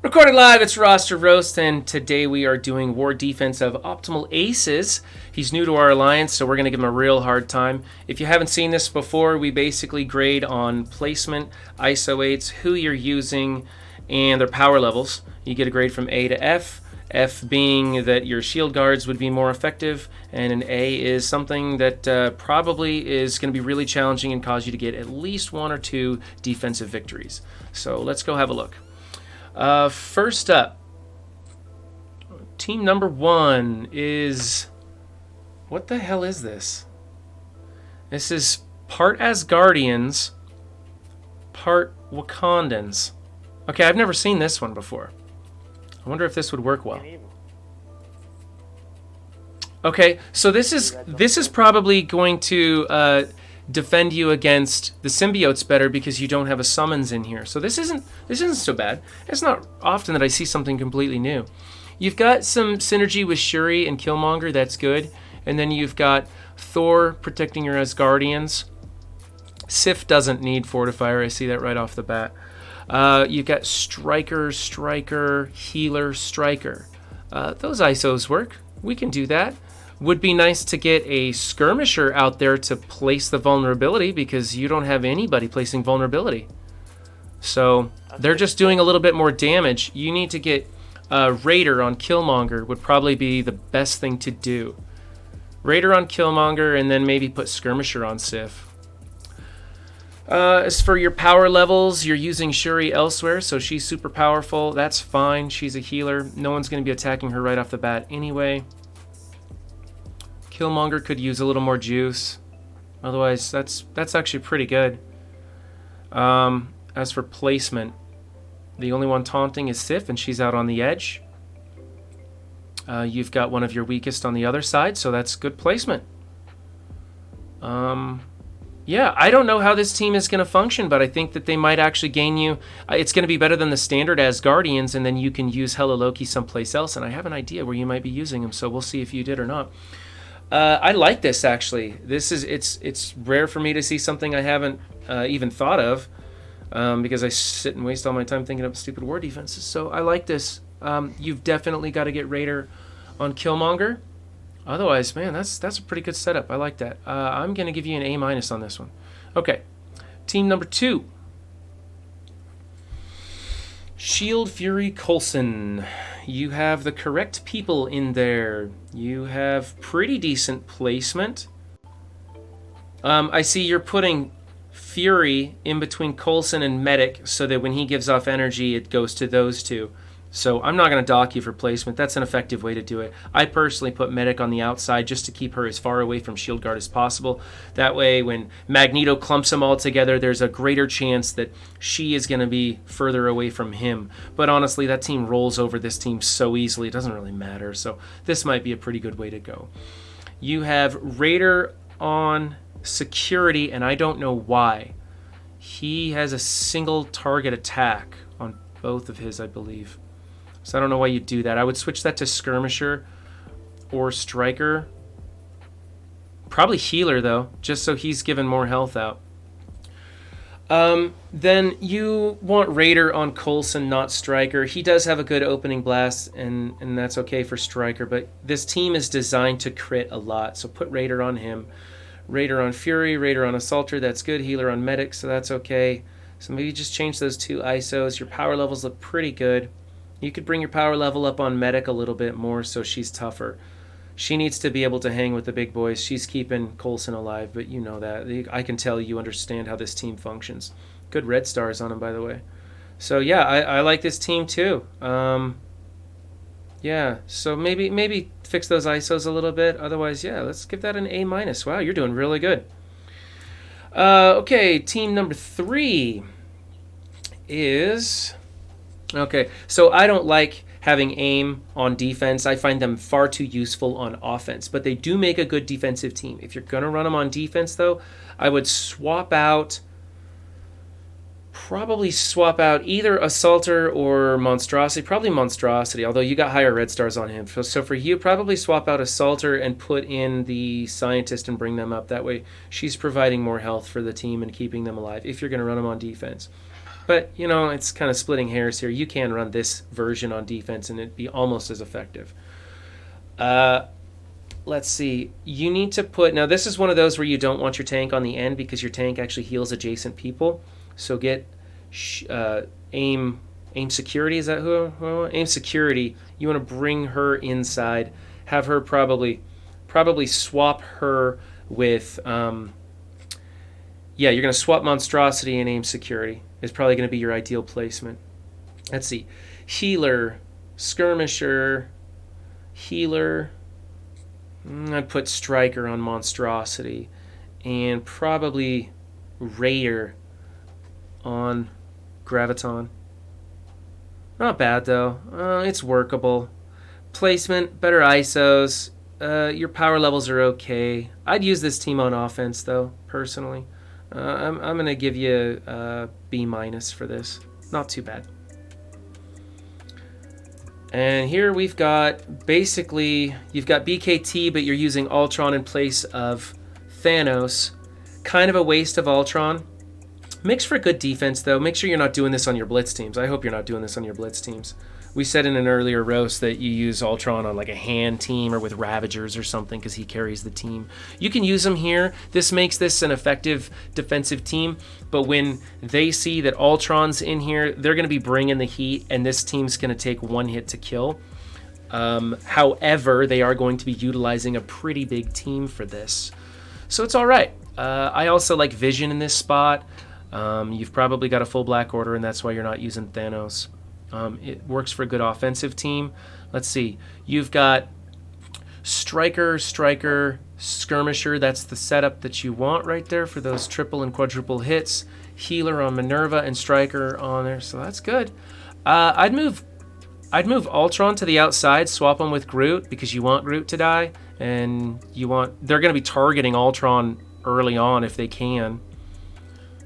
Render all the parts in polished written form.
Recording live, it's Roster Roast, and today we are doing War Defense of Optimal Aces. He's new to our alliance, so we're going to give him a real hard time. If you haven't seen this before, we basically grade on placement, ISO 8s, who you're using, and their power levels. You get a grade from A to F. F being that your shield guards would be more effective, and an A is something that probably is going to be really challenging and cause you to get at least one or two defensive victories. So let's go have a look. First up, team number 1 is... What the hell is this? This is part Asgardians, part Wakandans. Okay, I've never seen this one before. I wonder if this would work well. Okay, so this is probably going to defend you against the symbiotes better because you don't have a summons in here. So this isn't so bad. It's not often that I see something completely new. You've got some synergy with Shuri and Killmonger, that's good. And then you've got Thor protecting your Asgardians. Sif doesn't need Fortifier, I see that right off the bat. You've got Striker, Healer, Striker. Those ISOs work. We can do that. Would be nice to get a Skirmisher out there to place the vulnerability because you don't have anybody placing vulnerability. So they're just doing a little bit more damage. You need to get Raider on Killmonger would probably be the best thing to do. Raider on Killmonger and then maybe put Skirmisher on Sif. As for your power levels, you're using Shuri elsewhere, so she's super powerful. That's fine. She's a healer. No one's going to be attacking her right off the bat anyway. Killmonger could use a little more juice. Otherwise, that's actually pretty good. As for placement, the only one taunting is Sif, and she's out on the edge. You've got one of your weakest on the other side, so that's good placement. Yeah, I don't know how this team is going to function, but I think that they might actually gain you. It's going to be better than the standard Asgardians, and then you can use Hela Loki someplace else, and I have an idea where you might be using him, so we'll see if you did or not. I like this, actually. It's rare for me to see something I haven't even thought of, because I sit and waste all my time thinking of stupid war defenses, so I like this. You've definitely got to get Raider on Killmonger. Otherwise, man, that's a pretty good setup. I like that. I'm going to give you an A- on this one. Okay, team number 2. Shield Fury Coulson. You have the correct people in there. You have pretty decent placement. I see you're putting Fury in between Coulson and Medic so that when he gives off energy, it goes to those two. So I'm not going to dock you for placement. That's an effective way to do it. I personally put Medic on the outside just to keep her as far away from Shield Guard as possible. That way, when Magneto clumps them all together, there's a greater chance that she is going to be further away from him. But honestly, that team rolls over this team so easily, it doesn't really matter. So this might be a pretty good way to go. You have Raider on security, and I don't know why. He has a single target attack on both of his, I believe. So I don't know why you'd do that. I would switch that to Skirmisher or Striker. Probably Healer, though, just so he's given more health out. Then you want Raider on Coulson, not Striker. He does have a good opening blast, and that's okay for Striker, but this team is designed to crit a lot, so put Raider on him. Raider on Fury, Raider on Assaulter, that's good. Healer on Medic, so that's okay. So maybe just change those 2 ISOs. Your power levels look pretty good. You could bring your power level up on Medic a little bit more so she's tougher. She needs to be able to hang with the big boys. She's keeping Coulson alive, but you know that. I can tell you understand how this team functions. Good red stars on him, by the way. So yeah, I like this team too. Yeah, so maybe fix those ISOs a little bit. Otherwise, yeah, let's give that an A-. Wow, you're doing really good. Okay, team number 3 is... Okay, so I don't like having aim on defense. I find them far too useful on offense, but they do make a good defensive team. If you're going to run them on defense, though, I would probably swap out either Assaulter or Monstrosity. Probably Monstrosity, although you got higher red stars on him. So for you, probably swap out Assaulter and put in the Scientist and bring them up. That way she's providing more health for the team and keeping them alive if you're going to run them on defense. But, you know, it's kind of splitting hairs here. You can run this version on defense and it'd be almost as effective. Let's see. You need to put... Now, this is one of those where you don't want your tank on the end because your tank actually heals adjacent people. So get aim security. Is that who? Aim security. You want to bring her inside. Have her probably swap her with... yeah, you're going to swap monstrosity and aim security. Is probably going to be your ideal placement. Let's see. Healer, skirmisher, healer... I'd put Striker on Monstrosity and probably Raider on Graviton. Not bad though. It's workable. Placement, better ISOs. Your power levels are okay. I'd use this team on offense though, personally. I'm going to give you a B- for this. Not too bad. And here we've got, basically, you've got BKT, but you're using Ultron in place of Thanos. Kind of a waste of Ultron. Makes for good defense, though. Make sure you're not doing this on your Blitz teams. I hope you're not doing this on your Blitz teams. We said in an earlier roast that you use Ultron on like a hand team or with Ravagers or something because he carries the team. You can use him here. This makes this an effective defensive team. But when they see that Ultron's in here, they're going to be bringing the heat, and this team's going to take one hit to kill. However, they are going to be utilizing a pretty big team for this. So it's all right. I also like Vision in this spot. You've probably got a full Black Order, and that's why you're not using Thanos. It works for a good offensive team. Let's see. You've got Striker, Skirmisher. That's the setup that you want right there for those triple and quadruple hits. Healer on Minerva and Striker on there. So that's good. I'd move Ultron to the outside, swap him with Groot because you want Groot to die, and they're going to be targeting Ultron early on if they can.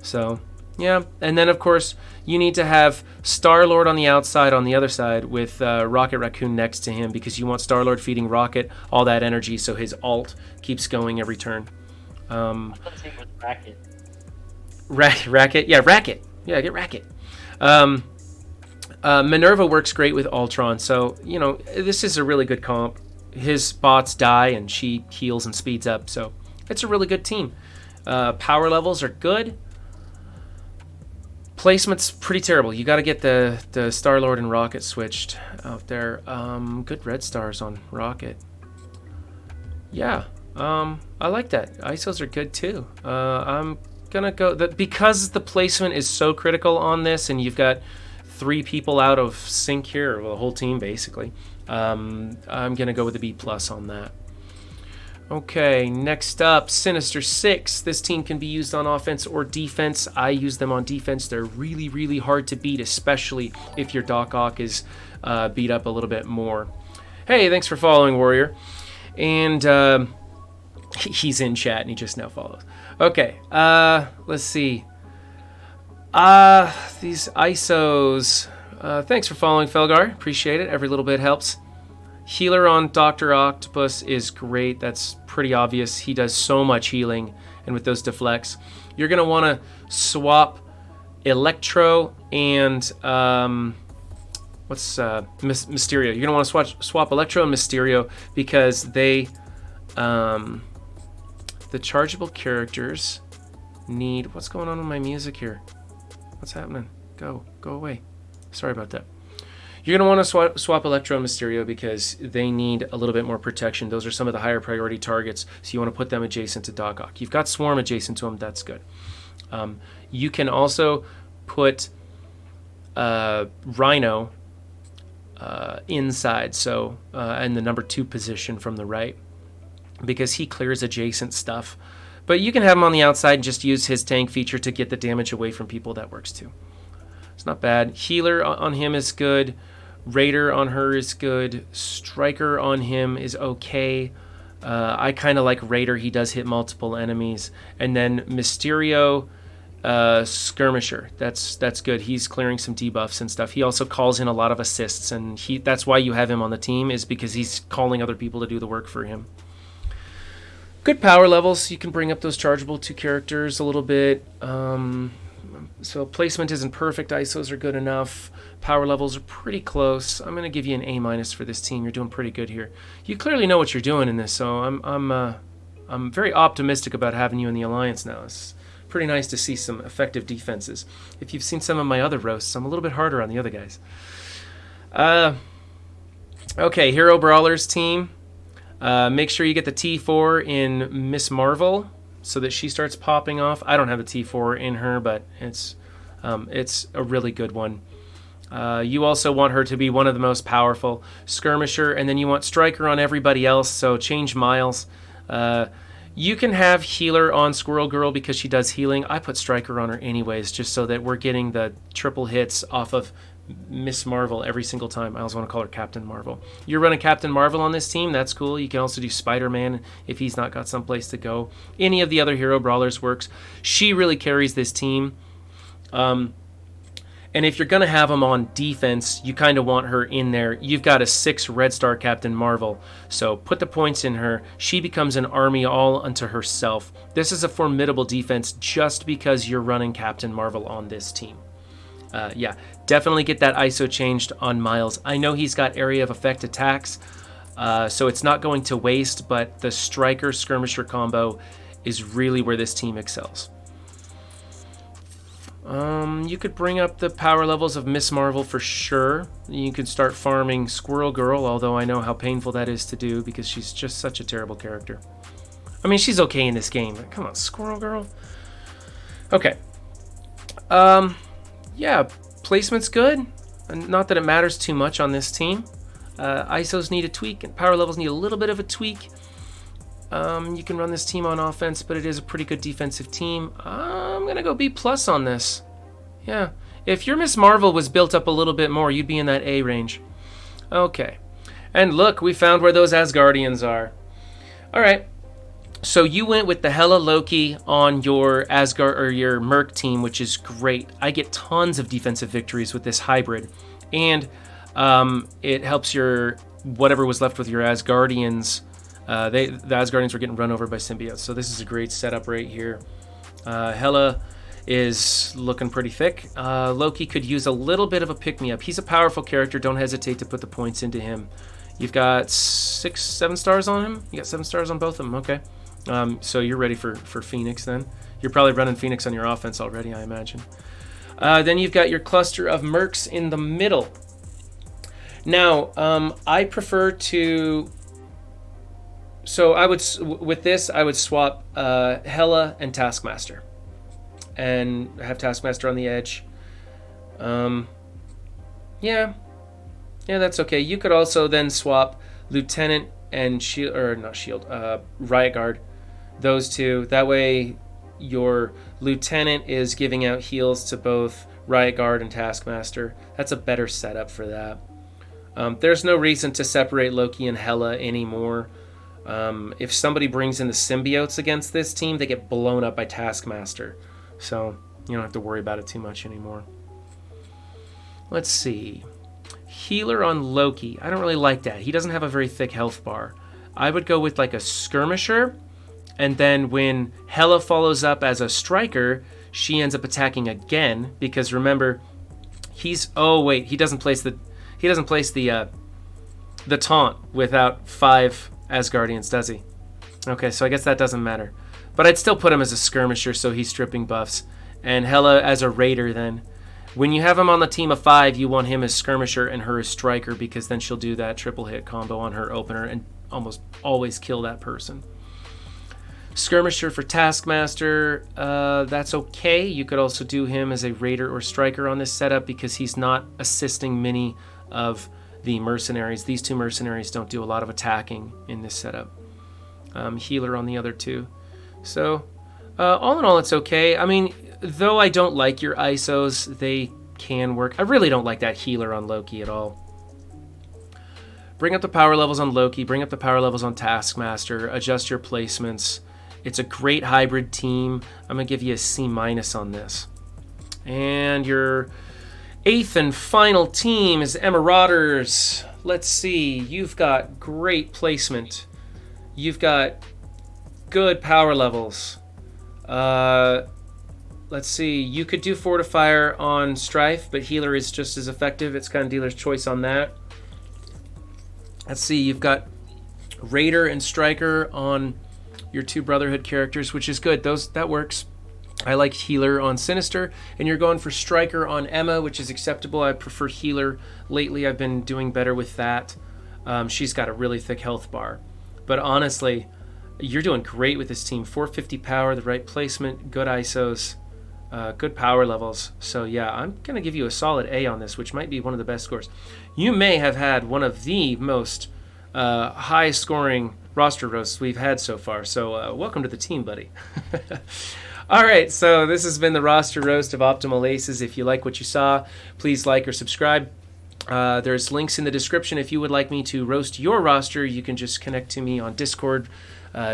So yeah, and then of course you need to have Star-Lord on the outside on the other side with Rocket Raccoon next to him because you want Star-Lord feeding Rocket all that energy so his ult keeps going every turn. Racket. Racket? Yeah, Racket. Yeah, get Racket. Minerva works great with Ultron, so, you know, this is a really good comp. His bots die and she heals and speeds up, so it's a really good team. Power levels are good. Placement's pretty terrible. You got to get the Star-Lord and Rocket switched out there. Good red stars on Rocket. Yeah, I like that. ISOs are good too. I'm gonna go because the placement is so critical on this, and you've got 3 people out of sync here, well, the whole team basically. I'm gonna go with a B+ on that. Okay, next up, Sinister Six. This team can be used on offense or defense. I use them on defense. They're really, really hard to beat, especially if your Doc Ock is beat up a little bit more. Hey, thanks for following, Warrior. And he's in chat and he just now follows. Okay, let's see. These ISOs. Thanks for following, Felgar. Appreciate it. Every little bit helps. Healer on Dr. Octopus is great. That's pretty obvious. He does so much healing, and with those deflects. You're going to want to swap Electro and Mysterio. You're going to want to swap Electro and Mysterio because they the chargeable characters need... What's going on with my music here? What's happening? Go away. Sorry about that. You're going to want to swap Electro and Mysterio because they need a little bit more protection. Those are some of the higher priority targets, so you want to put them adjacent to Doc Ock. You've got Swarm adjacent to him. That's good. You can also put Rhino inside, so in the number 2 position from the right, because he clears adjacent stuff. But you can have him on the outside and just use his tank feature to get the damage away from people. That works too. It's not bad. Healer on him is good. Raider on her is good. Striker on him is okay. I kind of like Raider. He does hit multiple enemies. And then Mysterio, Skirmisher. That's good. He's clearing some debuffs and stuff. He also calls in a lot of assists, and that's why you have him on the team, is because he's calling other people to do the work for him. Good power levels. You can bring up those chargeable 2 characters a little bit. So placement isn't perfect. ISOs are good enough. Power levels are pretty close. I'm going to give you an A- for this team. You're doing pretty good here. You clearly know what you're doing in this, so I'm very optimistic about having you in the Alliance now. It's pretty nice to see some effective defenses. If you've seen some of my other roasts, I'm a little bit harder on the other guys. Okay, Hero Brawlers team. Make sure you get the T4 in Miss Marvel so that she starts popping off. I don't have a T4 in her, but it's a really good one. You also want her to be one of the most powerful. Skirmisher, and then you want Striker on everybody else, so change Miles. You can have Healer on Squirrel Girl because she does healing. I put Striker on her anyways, just so that we're getting the triple hits off of Miss Marvel every single time. I also want to call her Captain Marvel. You're running Captain Marvel on this team. That's cool. You can also do Spider-Man if he's not got someplace to go. Any of the other Hero Brawlers works. She really carries this team. And if you're going to have them on defense, you kind of want her in there. You've got a 6 Red Star Captain Marvel, so put the points in her. She becomes an army all unto herself. This is a formidable defense just because you're running Captain Marvel on this team. Yeah, definitely get that ISO changed on Miles. I know he's got area of effect attacks, so it's not going to waste, but the Striker Skirmisher combo is really where this team excels. You could bring up the power levels of Miss Marvel for sure. You could start farming Squirrel Girl, although I know how painful that is to do because she's just such a terrible character. I mean, she's okay in this game, but come on, Squirrel Girl. Okay. Yeah, placement's good. Not that it matters too much on this team. ISOs need a tweak, and power levels need a little bit of a tweak. You can run this team on offense, but it is a pretty good defensive team. I'm going to go B+ on this. Yeah. If your Miss Marvel was built up a little bit more, you'd be in that A range. Okay. And look, we found where those Asgardians are. All right. So you went with the Hela Loki on your Asgard or your Merc team, which is great. I get tons of defensive victories with this hybrid. And it helps your whatever was left with your Asgardians. The Asgardians were getting run over by symbiotes, so this is a great setup right here. Hela is looking pretty thick. Loki could use a little bit of a pick-me-up. He's a powerful character. Don't hesitate to put the points into him. You've got 7 stars on him? You got 7 stars on both of them, okay. So you're ready for Phoenix then. You're probably running Phoenix on your offense already, I imagine. Then you've got your cluster of Mercs in the middle. Now, I prefer to... So I would, with this, I would swap Hela and Taskmaster, and have Taskmaster on the edge. Yeah, that's okay. You could also then swap Lieutenant and Shield, or not Shield, Riot Guard, those two. That way, your Lieutenant is giving out heals to both Riot Guard and Taskmaster. That's a better setup for that. There's no reason to separate Loki and Hela anymore. If somebody brings in the symbiotes against this team, they get blown up by Taskmaster. So you don't have to worry about it too much anymore. Let's see. Healer on Loki. I don't really like that. He doesn't have a very thick health bar. I would go with like a Skirmisher, and then when Hela follows up as a Striker, she ends up attacking again, because remember, he doesn't place the taunt without 5 Asgardians, does he? Okay, so I guess that doesn't matter. But I'd still put him as a Skirmisher, so he's stripping buffs. And Hela as a Raider then. When you have him on the team of 5, you want him as Skirmisher and her as Striker, because then she'll do that triple hit combo on her opener and almost always kill that person. Skirmisher for Taskmaster, that's okay. You could also do him as a Raider or Striker on this setup, because he's not assisting many of the mercenaries. These 2 mercenaries don't do a lot of attacking in this setup. Healer on the other 2. So, all in all, it's okay. I mean, though I don't like your ISOs, they can work. I really don't like that healer on Loki at all. Bring up the power levels on Loki. Bring up the power levels on Taskmaster. Adjust your placements. It's a great hybrid team. I'm going to give you a C- on this. And your 8th and final team is Marauders. Let's see. You've got great placement. You've got good power levels. Let's let's see. You could do Fortifier on Strife, but Healer is just as effective. It's kind of dealer's choice on that. Let's see. You've got Raider and Striker on your 2 Brotherhood characters, which is good. That works. I like Healer on Sinister, and you're going for Striker on Emma, which is acceptable. I prefer Healer. Lately, I've been doing better with that. She's got a really thick health bar. But honestly, you're doing great with this team. 450 power, the right placement, good ISOs, good power levels. So yeah, I'm going to give you a solid A on this, which might be one of the best scores. You may have had one of the most high-scoring roster roasts we've had so far. So welcome to the team, buddy. All right, so this has been the roster roast of Optimal Aces. If you like what you saw, please like or subscribe. There's links in the description. If you would like me to roast your roster, you can just connect to me on Discord.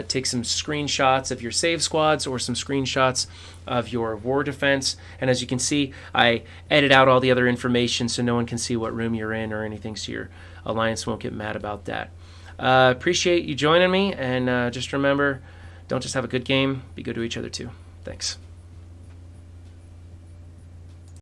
Take some screenshots of your save squads or some screenshots of your war defense. And as you can see, I edit out all the other information so no one can see what room you're in or anything, so your alliance won't get mad about that. Appreciate you joining me, and just remember, don't just have a good game, be good to each other too. Thanks.